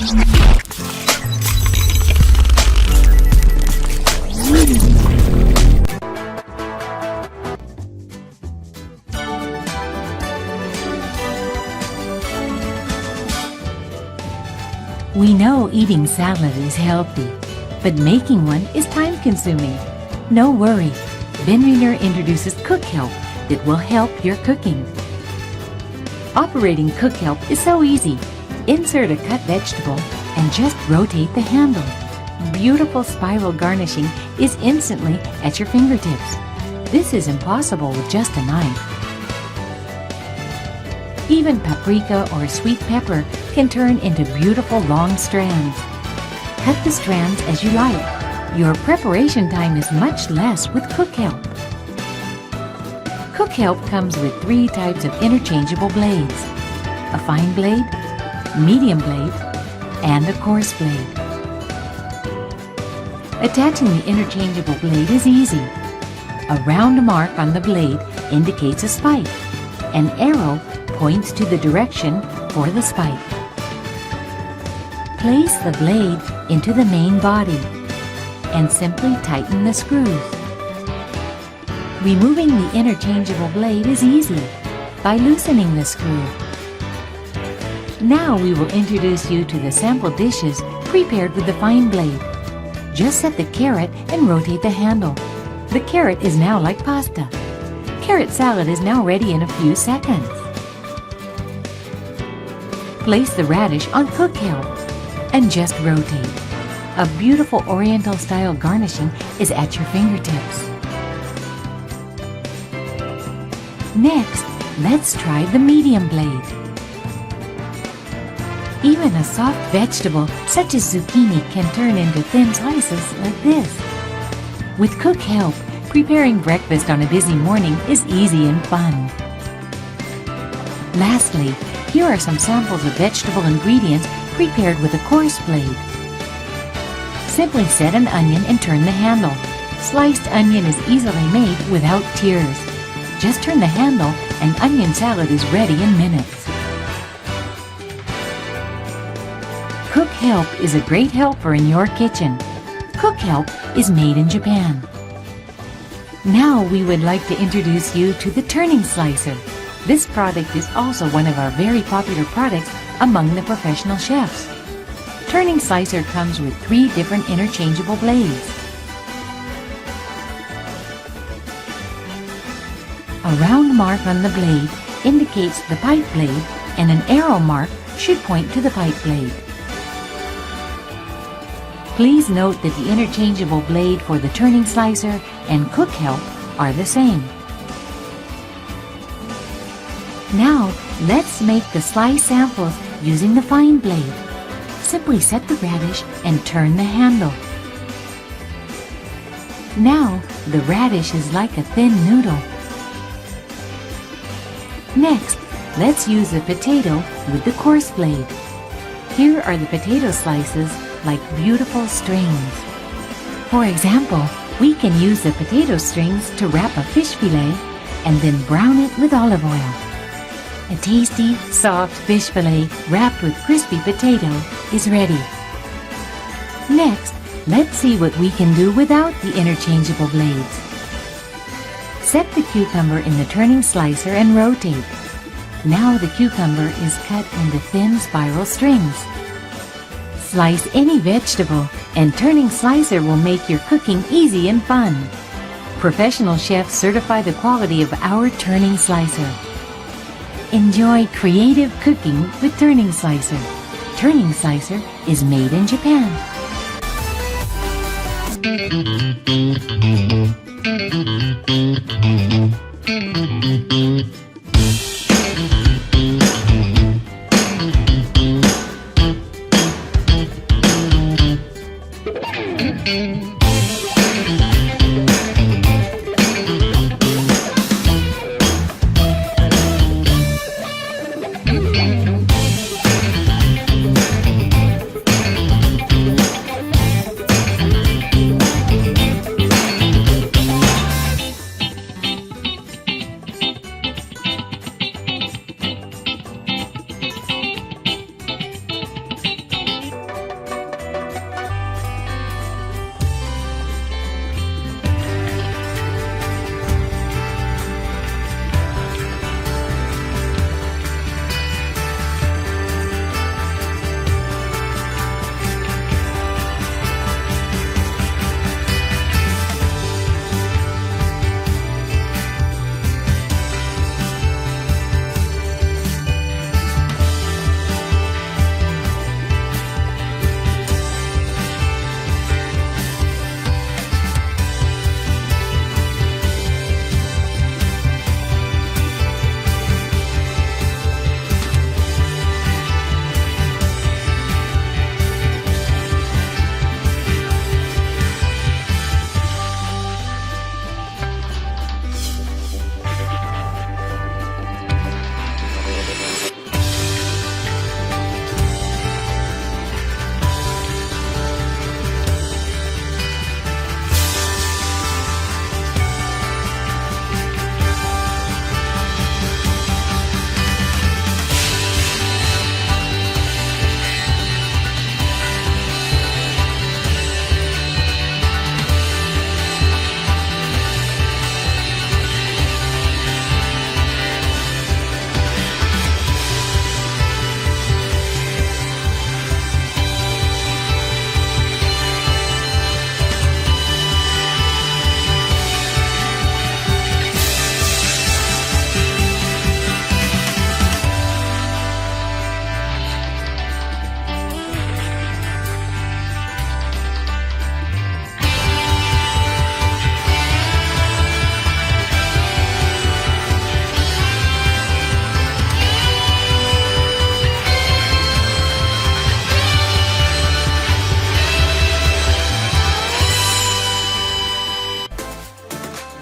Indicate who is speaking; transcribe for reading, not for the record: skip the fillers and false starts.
Speaker 1: We know eating salad is healthy, but making one is time-consuming. No worry, benriner introduces Cook Help that will help your cooking. Operating Cook Help is so easy. Insert a cut vegetable and just rotate the handle. Beautiful spiral garnishing is instantly at your fingertips. This is impossible with just a knife. Even paprika or sweet pepper can turn into beautiful long strands. Cut the strands as you like. Your preparation time is much less with Cook Help. Cook Help comes with 3 types of interchangeable blades: a fine blade, medium blade, and a coarse blade. Attaching the interchangeable blade is easy. A round mark on the blade indicates a spike. An arrow points to the direction for the spike. Place the blade into the main body and simply tighten the screws. Removing the interchangeable blade is easy by loosening the screw. Now we will introduce you to the sample dishes prepared with the fine blade. Just set the carrot and rotate the handle. The carrot is now like pasta. Carrot salad is now ready in a few seconds. Place the radish on Cook Help and just rotate. A beautiful Oriental-style garnishing is at your fingertips. Next, let's try the medium blade. Even a soft vegetable such as zucchini can turn into thin slices like this. With Cook Help, preparing breakfast on a busy morning is easy and fun. Lastly, here are some samples of vegetable ingredients prepared with a coarse blade. Simply set an onion and turn the handle. Sliced onion is easily made without tears. Just turn the handle and onion salad is ready in minutes. Cook Help is a great helper in your kitchen. Cook Help is made in Japan. Now we would like to introduce you to the turning slicer. This product is also one of our very popular products among the professional chefs. Turning slicer comes with 3 different interchangeable blades. A round mark on the blade indicates the pipe blade, and an arrow mark should point to the pipe blade. Please note that the interchangeable blade for the turning slicer and Cook Help are the same. Now, let's make the slice samples using the fine blade. Simply set the radish and turn the handle. Now, the radish is like a thin noodle. Next, let's use the potato with the coarse blade. Here are the potato slices like beautiful strings. For example, we can use the potato strings to wrap a fish fillet and then brown it with olive oil. A tasty, soft fish fillet wrapped with crispy potato is ready. Next, let's see what we can do without the interchangeable blades. Set the cucumber in the turning slicer and rotate. Now the cucumber is cut into thin spiral strings. Slice any vegetable, and turning slicer will make your cooking easy and fun. Professional chefs certify the quality of our turning slicer. Enjoy creative cooking with turning slicer. Turning slicer is made in Japan.